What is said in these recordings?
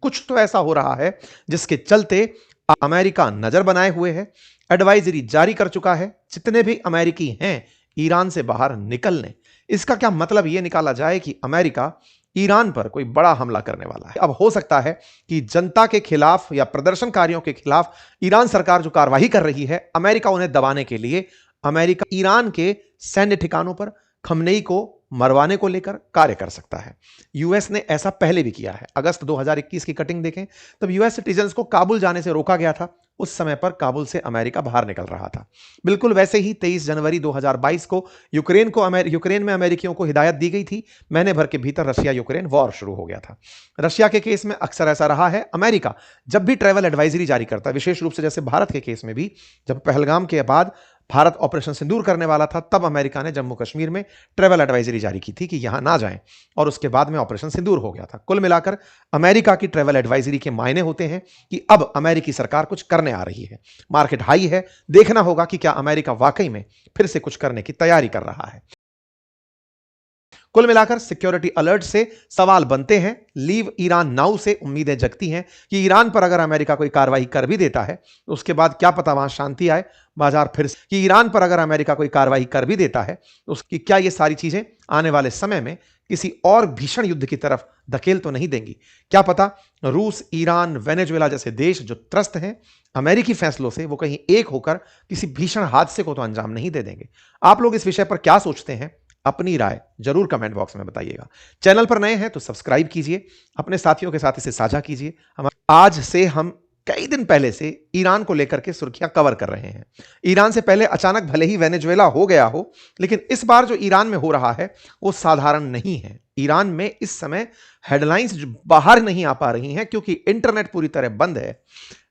कुछ तो ऐसा हो रहा है जिसके चलते अमेरिका नजर बनाए हुए है, एडवाइजरी जारी कर चुका है जितने भी अमेरिकी हैं ईरान से बाहर निकलने। इसका क्या मतलब यह निकाला जाए कि अमेरिका ईरान पर कोई बड़ा हमला करने वाला है। अब हो सकता है कि जनता के खिलाफ या प्रदर्शनकारियों के खिलाफ ईरान सरकार जो कार्रवाई कर रही है, अमेरिका उन्हें दबाने के लिए अमेरिका ईरान के सैन्य ठिकानों पर खमनेई को मरवाने को लेकर कार्य कर सकता है। यूएस ने ऐसा पहले भी किया है। अगस्त 2021 की कटिंग देखें, तब यूएस सिटीजन्स को काबुल जाने से रोका गया था। उस समय पर काबुल से अमेरिका बाहर निकल रहा था। बिल्कुल वैसे ही 23 जनवरी 2022 को यूक्रेन में अमेरिकियों को हिदायत दी गई थी। महीने भर के भीतर रशिया यूक्रेन वॉर शुरू हो गया था। रशिया के केस में अक्सर ऐसा रहा है, अमेरिका जब भी ट्रैवल एडवाइजरी जारी करता है, विशेष रूप से जैसे भारत के केस में भी, जब पहलगाम के बाद भारत ऑपरेशन सिंदूर करने वाला था, तब अमेरिका ने जम्मू कश्मीर में ट्रैवल एडवाइजरी जारी की थी कि यहां ना जाएं, और उसके बाद में ऑपरेशन सिंदूर हो गया था। कुल मिलाकर अमेरिका की ट्रैवल एडवाइजरी के मायने होते हैं कि अब अमेरिकी सरकार कुछ करने आ रही है। मार्केट हाई है, देखना होगा कि क्या अमेरिका वाकई में फिर से कुछ करने की तैयारी कर रहा है। कुल मिलाकर सिक्योरिटी अलर्ट से सवाल बनते हैं। लीव ईरान नाउ से उम्मीदें जगती हैं कि ईरान पर अगर अमेरिका कोई कार्रवाई कर भी देता है तो उसके बाद क्या पता वहां शांति आए, बाजार फिर से, कि ईरान पर अगर अमेरिका कोई कार्रवाई कर भी देता है तो उसकी क्या ये सारी चीजें आने वाले समय में किसी और भीषण युद्ध की तरफ धकेल तो नहीं देंगी। क्या पता रूस, ईरान, वेनेजुएला जैसे देश जो त्रस्त हैं अमेरिकी फैसलों से, वो कहीं एक होकर किसी भीषण हादसे को तो अंजाम नहीं दे देंगे। आप लोग इस विषय पर क्या सोचते हैं? अपनी राय जरूर कमेंट बॉक्स में बताइएगा। चैनल पर नए हैं तो सब्सक्राइब कीजिए, अपने साथियों के साथ इसे साझा कीजिए। आज से हम कई दिन पहले से ईरान को लेकर के सुर्खियां कवर कर रहे हैं। ईरान से पहले अचानक भले ही वेनेजुएला हो गया हो, लेकिन इस बार जो ईरान में हो रहा है वो साधारण नहीं है। ईरान में इस समय हेडलाइंस बाहर नहीं आ पा रही हैं क्योंकि इंटरनेट पूरी तरह बंद है।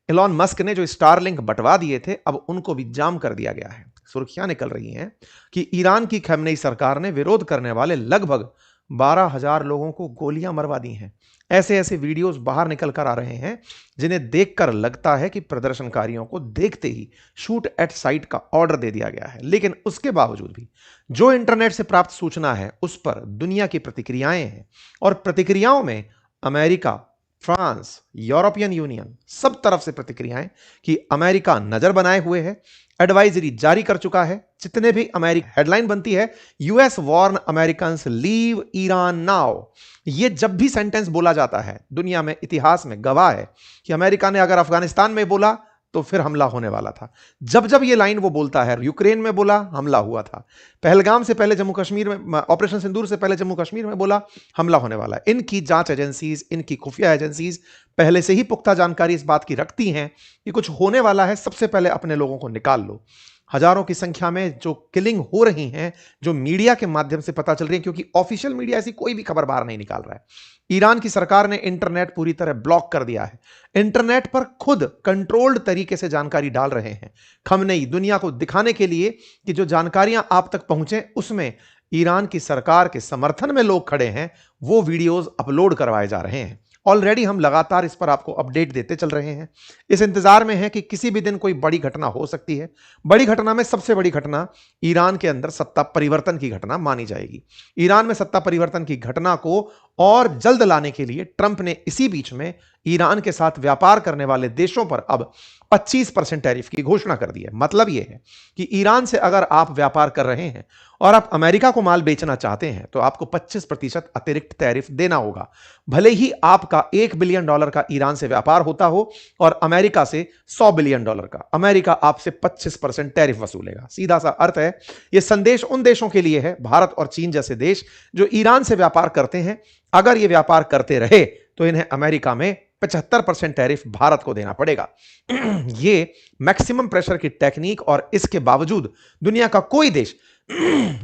एलॉन मस्क ने जो स्टारलिंक बंटवा दिए थे, अब उनको भी जाम कर दिया गया है। सुर्खियां निकल रही हैं कि ईरान की खमेनी सरकार ने विरोध करने वाले लगभग 12,000 लोगों को गोलियां मरवा दी हैं। ऐसे ऐसे वीडियोस बाहर निकल कर आ रहे हैं जिन्हें देखकर लगता है कि प्रदर्शनकारियों को देखते ही शूट एट साइट का ऑर्डर दे दिया गया है। लेकिन उसके बावजूद भी जो इंटरनेट से प्राप्त सूचना है उस पर दुनिया की प्रतिक्रियाएं हैं, और प्रतिक्रियाओं में अमेरिका, फ्रांस, यूरोपियन यूनियन, सब तरफ से प्रतिक्रियाएं कि अमेरिका नजर बनाए हुए है, एडवाइजरी जारी कर चुका है जितने भी अमेरिका। हेडलाइन बनती है, US warn Americans leave Iran now. ये जब भी सेंटेंस बोला जाता है, दुनिया में, इतिहास में गवाह है कि अमेरिका ने अगर अफगानिस्तान में बोला तो फिर हमला होने वाला था। जब जब ये लाइन वो बोलता है, यूक्रेन में बोला, हमला हुआ था। पहलगाम से पहले जम्मू कश्मीर में, ऑपरेशन सिंदूर से पहले जम्मू कश्मीर में बोला, हमला होने वाला है। इनकी जांच एजेंसीज, इनकी खुफिया एजेंसीज पहले से ही पुख्ता जानकारी इस बात की रखती हैं कि कुछ होने वाला है, सबसे पहले अपने लोगों को निकाल लो। हजारों की संख्या में जो किलिंग हो रही हैं, जो मीडिया के माध्यम से पता चल रही है, क्योंकि ऑफिशियल मीडिया ऐसी कोई भी खबर बाहर नहीं निकाल रहा है। ईरान की सरकार ने इंटरनेट पूरी तरह ब्लॉक कर दिया है। इंटरनेट पर खुद कंट्रोल्ड तरीके से जानकारी डाल रहे हैं खमनेई, दुनिया को दिखाने के लिए कि जो जानकारियां आप तक पहुंचे उसमें ईरान की सरकार के समर्थन में लोग खड़े हैं, वो वीडियोस अपलोड करवाए जा रहे हैं। ऑलरेडी हम लगातार इस पर आपको अपडेट देते चल रहे हैं। इस इंतजार में है कि किसी भी दिन कोई बड़ी घटना हो सकती है। बड़ी घटना में सबसे बड़ी घटना ईरान के अंदर सत्ता परिवर्तन की घटना मानी जाएगी। ईरान में सत्ता परिवर्तन की घटना को और जल्द लाने के लिए ट्रंप ने इसी बीच में ईरान के साथ व्यापार करने वाले देशों पर अब 25% टैरिफ की घोषणा कर दी है। मतलब यह है कि ईरान से अगर आप व्यापार कर रहे हैं और आप अमेरिका को माल बेचना चाहते हैं तो आपको 25% अतिरिक्त टैरिफ देना होगा। भले ही आपका $1 बिलियन का ईरान से व्यापार होता हो और अमेरिका से $100 बिलियन का, अमेरिका आपसे 25% टैरिफ वसूलेगा। सीधा सा अर्थ है, यह संदेश उन देशों के लिए है, भारत और चीन जैसे देश जो ईरान से व्यापार करते हैं, अगर ये व्यापार करते रहे तो इन्हें अमेरिका में 75% टैरिफ भारत को देना पड़ेगा। ये मैक्सिमम प्रेशर की टेक्निक, और इसके बावजूद दुनिया का कोई देश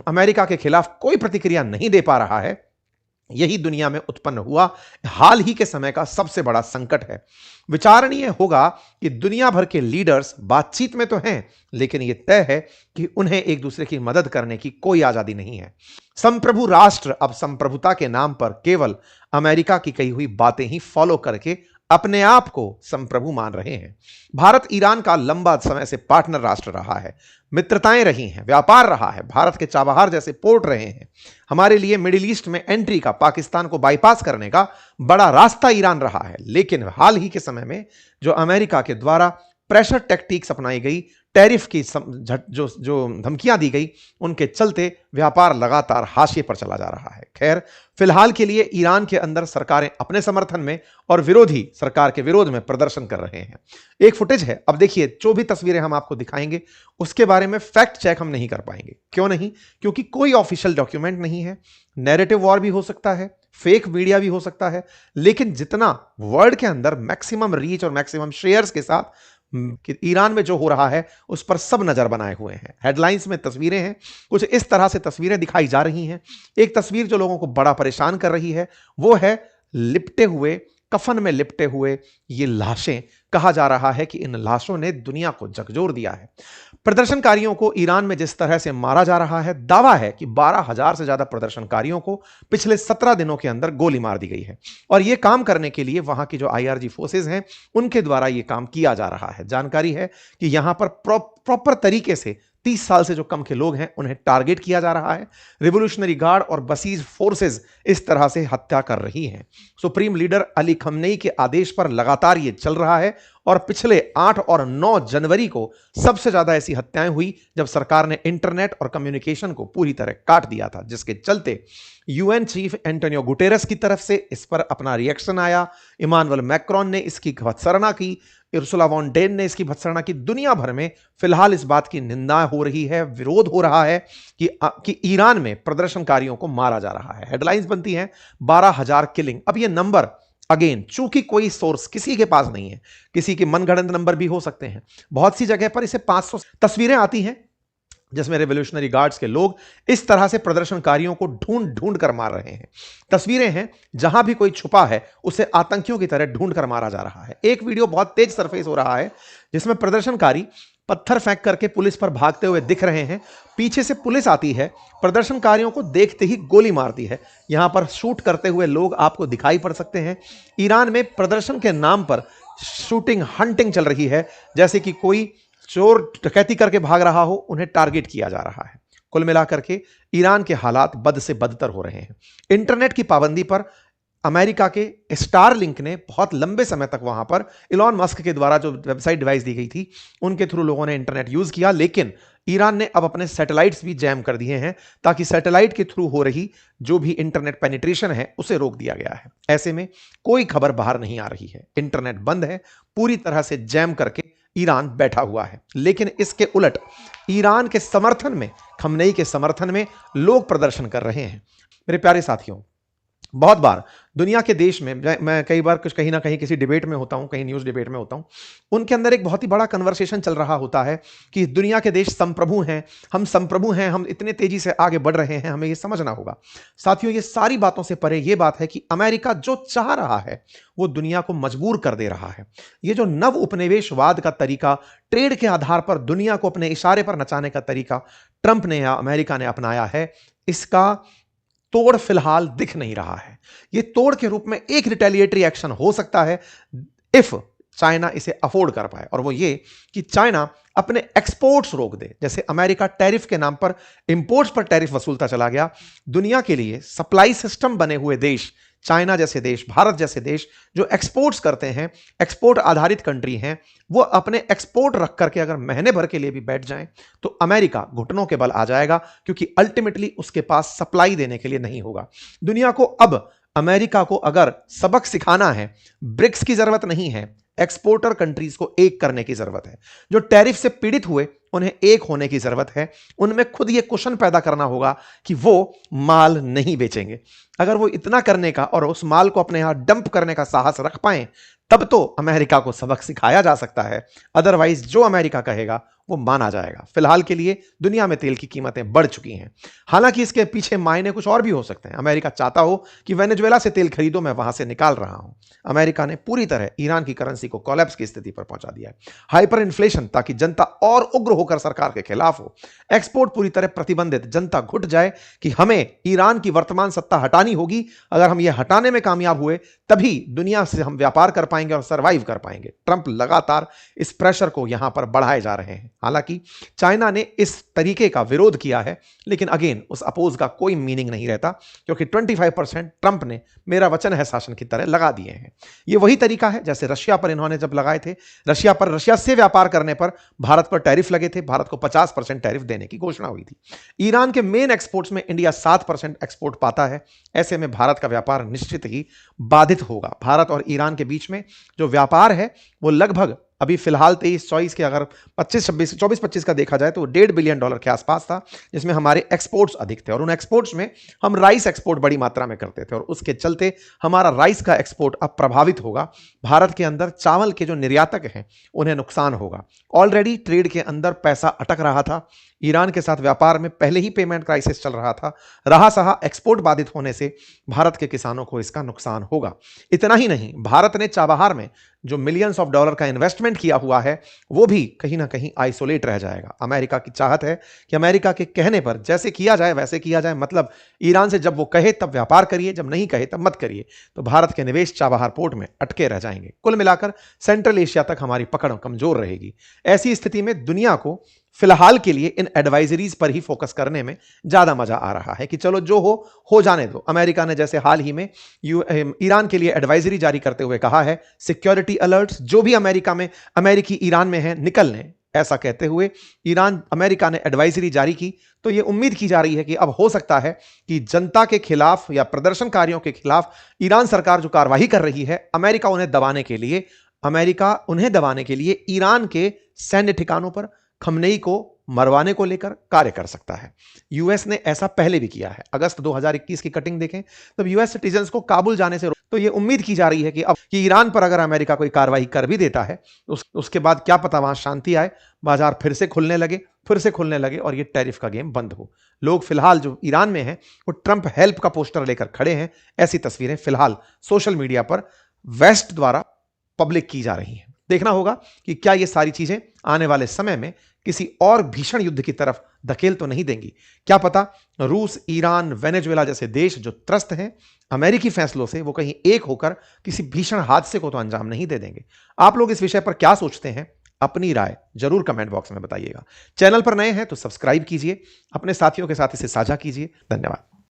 अमेरिका के खिलाफ कोई प्रतिक्रिया नहीं दे पा रहा है। यही दुनिया में उत्पन्न हुआ हाल ही के समय का सबसे बड़ा संकट है। विचारणीय होगा कि दुनिया भर के लीडर्स बातचीत में तो हैं, लेकिन यह तय है कि उन्हें एक दूसरे की मदद करने की कोई आजादी नहीं है। संप्रभु राष्ट्र अब संप्रभुता के नाम पर केवल अमेरिका की कही हुई बातें ही फॉलो करके अपने आप को संप्रभु मान रहे हैं। भारत ईरान का लंबा समय से पार्टनर राष्ट्र रहा है, मित्रताएं रही हैं, व्यापार रहा है, भारत के चाबहार जैसे पोर्ट रहे हैं। हमारे लिए मिडिल ईस्ट में एंट्री का, पाकिस्तान को बाईपास करने का बड़ा रास्ता ईरान रहा है। लेकिन हाल ही के समय में जो अमेरिका के द्वारा प्रेशर टैक्टिक्स अपनाई गई, टैरिफ की जो जो धमकियां दी गई, उनके चलते व्यापार लगातार हाशिए पर चला जा रहा है। खैर, फिलहाल के लिए ईरान के अंदर सरकारें अपने समर्थन में और विरोधी सरकार के विरोध में प्रदर्शन कर रहे हैं। एक फुटेज है, अब देखिए, जो भी तस्वीरें हम आपको दिखाएंगे उसके बारे में फैक्ट चेक हम नहीं कर पाएंगे। क्यों नहीं? क्योंकि कोई ऑफिशियल डॉक्यूमेंट नहीं है। नैरेटिव वॉर भी हो सकता है, फेक मीडिया भी हो सकता है, लेकिन जितना वर्ल्ड के अंदर मैक्सिमम रीच और मैक्सिमम शेयर्स के साथ कि ईरान में जो हो रहा है उस पर सब नजर बनाए हुए हैं। हेडलाइंस में तस्वीरें हैं, कुछ इस तरह से तस्वीरें दिखाई जा रही हैं। एक तस्वीर जो लोगों को बड़ा परेशान कर रही है वो है लिपटे हुए, कफन में लिपटे हुए ये लाशें। कहा जा रहा है कि इन लाशों ने दुनिया को झकझोर दिया है। प्रदर्शनकारियों को ईरान में जिस तरह से मारा जा रहा है, दावा है कि 12,000 से ज्यादा प्रदर्शनकारियों को पिछले 17 दिनों के अंदर गोली मार दी गई है। और यह काम करने के लिए वहां की जो आईआरजी फोर्सेज हैं उनके द्वारा यह काम किया जा रहा है। जानकारी है कि यहां पर प्रॉपर तरीके से 30 साल से जो कम के लोग हैं उन्हें टारगेट किया जा रहा है। रिवोल्यूशनरी गार्ड और बसीज फोर्सेज इस तरह से हत्या कर रही हैं। सुप्रीम लीडर अली खमनेई के आदेश पर लगातार यह चल रहा है और पिछले 8 और 9 जनवरी को सबसे ज्यादा ऐसी हत्याएं हुई जब सरकार ने इंटरनेट और कम्युनिकेशन को पूरी तरह काट दिया था, जिसके चलते यूएन चीफ एंटोनियो गुटेरेस की तरफ से इस पर अपना रिएक्शन आया। इमानुएल मैक्रोन ने इसकी भत्सना की, उर्सुला वॉन डेन ने इसकी भत्सना की। दुनिया भर में फिलहाल इस बात की निंदा हो रही है, विरोध हो रहा है कि ईरान में प्रदर्शनकारियों को मारा जा रहा है। हेडलाइंस बनती हैं 12,000 किलिंग। अब ये नंबर अगेन, चूंकि कोई सोर्स किसी के पास नहीं है, किसी के मनगढ़ंत नंबर भी हो सकते हैं, बहुत सी जगह पर इसे 500 तस्वीरें आती हैं जिसमें रेवोल्यूशनरी गार्ड्स के लोग इस तरह से प्रदर्शनकारियों को ढूंढ ढूंढ कर मार रहे हैं। तस्वीरें हैं जहां भी कोई छुपा है उसे आतंकियों की तरह ढूंढ कर मारा जा रहा है। एक वीडियो बहुत तेज सरफेस हो रहा है जिसमें प्रदर्शनकारी पत्थर फेंक करके पुलिस पर भागते हुए दिख रहे हैं। पीछे से पुलिस आती है, प्रदर्शनकारियों को देखते ही गोली मारती है। यहां पर शूट करते हुए लोग आपको दिखाई पड़ सकते हैं। ईरान में प्रदर्शन के नाम पर शूटिंग हंटिंग चल रही है, जैसे कि कोई चोर डकैती करके भाग रहा हो, उन्हें टारगेट किया जा रहा है। कुल मिलाकर के ईरान के हालात बद से बदतर हो रहे हैं। इंटरनेट की पाबंदी पर अमेरिका के स्टारलिंक ने बहुत लंबे समय तक वहां पर इलॉन मस्क के द्वारा जो वेबसाइट डिवाइस दी गई थी उनके थ्रू लोगों ने इंटरनेट यूज किया, लेकिन ईरान ने अब अपने सैटेलाइट्स भी जैम कर दिए हैं ताकि सैटेलाइट के थ्रू हो रही जो भी इंटरनेट पेनिट्रेशन है उसे रोक दिया गया है। ऐसे में कोई खबर बाहर नहीं आ रही है, इंटरनेट बंद है, पूरी तरह से जैम करके ईरान बैठा हुआ है। लेकिन इसके उलट ईरान के समर्थन में, खमनेई के समर्थन में लोग प्रदर्शन कर रहे हैं। मेरे प्यारे साथियों, बहुत बार दुनिया के देश में मैं कई बार कुछ कहीं ना कहीं किसी डिबेट में होता हूं, कहीं न्यूज़ डिबेट में होता हूं, उनके अंदर एक बहुत ही बड़ा कन्वर्सेशन चल रहा होता है कि दुनिया के देश संप्रभु हैं, हम संप्रभु हैं, हम इतने तेजी से आगे बढ़ रहे हैं, हमें ये समझना होगा। साथियों, ये सारी बातों से परे ये बात है कि अमेरिका जो चाह रहा है वो दुनिया को मजबूर कर दे रहा है। ये जो नव उपनिवेशवाद का तरीका, ट्रेड के आधार पर दुनिया को अपने इशारे पर नचाने का तरीका ट्रंप ने या अमेरिका ने अपनाया है, इसका तोड़ फिलहाल दिख नहीं रहा है। यह तोड़ के रूप में एक रिटेलिएटरी एक्शन हो सकता है इफ चाइना इसे अफोर्ड कर पाए, और वो ये कि चाइना अपने एक्सपोर्ट्स रोक दे। जैसे अमेरिका टैरिफ के नाम पर इंपोर्ट्स पर टैरिफ वसूलता चला गया, दुनिया के लिए सप्लाई सिस्टम बने हुए देश, चाइना जैसे देश, भारत जैसे देश जो एक्सपोर्ट्स करते हैं, एक्सपोर्ट आधारित कंट्री हैं, वो अपने एक्सपोर्ट रख करके अगर महीने भर के लिए भी बैठ जाएं तो अमेरिका घुटनों के बल आ जाएगा, क्योंकि अल्टीमेटली उसके पास सप्लाई देने के लिए नहीं होगा। दुनिया को अब अमेरिका को अगर सबक सिखाना है, ब्रिक्स की जरूरत नहीं है, एक्सपोर्टर कंट्रीज को एक करने की जरूरत है। जो टैरिफ से पीड़ित हुए उन्हें एक होने की जरूरत है। उनमें खुद ये कुशन पैदा करना होगा कि वो माल नहीं बेचेंगे। अगर वो इतना करने का और उस माल को अपने यहां डंप करने का साहस रख पाए तब तो अमेरिका को सबक सिखाया जा सकता है। अदरवाइज जो अमेरिका कहेगा वो माना जाएगा। फिलहाल के लिए दुनिया में तेल की कीमतें बढ़ चुकी हैं। हालांकि इसके पीछे मायने कुछ और भी हो सकते हैं। अमेरिका चाहता हो कि वेनेजुएला से तेल खरीदो, मैं वहां से निकाल रहा हूं। अमेरिका ने पूरी तरह ईरान की करेंसी को कोलैप्स की स्थिति पर पहुंचा दिया है। हाइपर इन्फ्लेशन, ताकि जनता और उग्र होकर सरकार के खिलाफ हो। एक्सपोर्ट पूरी तरह प्रतिबंधित, जनता घुट जाए कि हमें ईरान की वर्तमान सत्ता हटानी हानि होगी। अगर हम ये हटाने में कामयाब हुए तभी दुनिया से हम व्यापार कर पाएंगे और सरवाइव कर पाएंगे। ट्रंप लगातार इस प्रेशर को यहां पर बढ़ाए जा रहे हैं। हालांकि चाइना ने इस तरीके का विरोध किया है, लेकिन अगेन उस अपोज का कोई मीनिंग नहीं रहता, क्योंकि 25% ट्रंप ने मेरा वचन है शासन की तरह लगा दिए हैं। ये वही तरीका है जैसे रशिया पर इन्होंने जब लगाए थे। रशिया से व्यापार करने पर भारत पर टैरिफ लगे थे, भारत को 50% टैरिफ देने की घोषणा हुई थी। ईरान के मेन एक्सपोर्ट्स में इंडिया 7% एक्सपोर्ट पाता है। ऐसे में भारत का व्यापार निश्चित ही बाधित होगा। भारत और ईरान के बीच में जो व्यापार है वो लगभग अभी फिलहाल 23-24 के अगर 24-25 का देखा जाए तो $1.5 बिलियन के आसपास था, जिसमें हमारे एक्सपोर्ट्स अधिक थे। और उन एक्सपोर्ट्स में हम राइस एक्सपोर्ट बड़ी मात्रा में करते थे और उसके चलते हमारा राइस का एक्सपोर्ट अब प्रभावित होगा। भारत के अंदर चावल के जो निर्यातक हैं उन्हें नुकसान होगा। ऑलरेडी ट्रेड के अंदर पैसा अटक रहा था। ईरान के साथ व्यापार में पहले ही पेमेंट क्राइसिस चल रहा था। रहा सहा एक्सपोर्ट बाधित होने से भारत के किसानों को इसका नुकसान होगा। इतना ही नहीं, भारत ने चाबहार में जो मिलियंस ऑफ डॉलर का इन्वेस्टमेंट किया हुआ है वो भी कहीं ना कहीं आइसोलेट रह जाएगा। अमेरिका की चाहत है कि अमेरिका के कहने पर जैसे किया जाए वैसे किया जाए, मतलब ईरान से जब वो कहे तब व्यापार करिए, जब नहीं कहे तब मत करिए। तो भारत के निवेश चाबहार पोर्ट में अटके रह जाएंगे। कुल मिलाकर सेंट्रल एशिया तक हमारी पकड़ कमजोर रहेगी। ऐसी स्थिति में दुनिया को फिलहाल के लिए इन एडवाइजरीज पर ही फोकस करने में ज्यादा मजा आ रहा है कि चलो जो हो जाने दो। अमेरिका ने जैसे हाल ही में ईरान के लिए एडवाइजरी जारी करते हुए कहा है, सिक्योरिटी अलर्ट्स जो भी अमेरिकी ईरान में है निकल लें। ऐसा कहते हुए अमेरिका ने एडवाइजरी जारी की, तो यह उम्मीद की जा रही है कि अब हो सकता है कि जनता के खिलाफ या प्रदर्शनकारियों के खिलाफ ईरान सरकार जो कार्रवाई कर रही है, अमेरिका उन्हें दबाने के लिए ईरान के सैन्य ठिकानों पर खमनेई को मरवाने को लेकर कार्य कर सकता है। यूएस ने ऐसा पहले भी किया है। अगस्त 2021 की कटिंग देखें तब यूएस सिटीजन्स को काबुल जाने से तो यह उम्मीद की जा रही है कि अब कि ईरान पर अगर अमेरिका कोई कार्रवाई कर भी देता है उसके बाद क्या पता वहां शांति आए, बाजार फिर से खुलने लगे और ये टैरिफ का गेम बंद हो। लोग फिलहाल जो ईरान में हैं वो ट्रंप हेल्प का पोस्टर लेकर खड़े हैं। ऐसी तस्वीरें फिलहाल सोशल मीडिया पर वेस्ट द्वारा पब्लिक की जा रही हैं। देखना होगा कि क्या ये सारी चीजें आने वाले समय में किसी और भीषण युद्ध की तरफ धकेल तो नहीं देंगी। क्या पता रूस, ईरान, वेनेजुएला जैसे देश जो त्रस्त हैं अमेरिकी फैसलों से, वो कहीं एक होकर किसी भीषण हादसे को तो अंजाम नहीं दे देंगे। आप लोग इस विषय पर क्या सोचते हैं? अपनी राय जरूर कमेंट बॉक्स में बताइएगा। चैनल पर नए हैं तो सब्सक्राइब कीजिए, अपने साथियों के साथ इसे साझा कीजिए। धन्यवाद।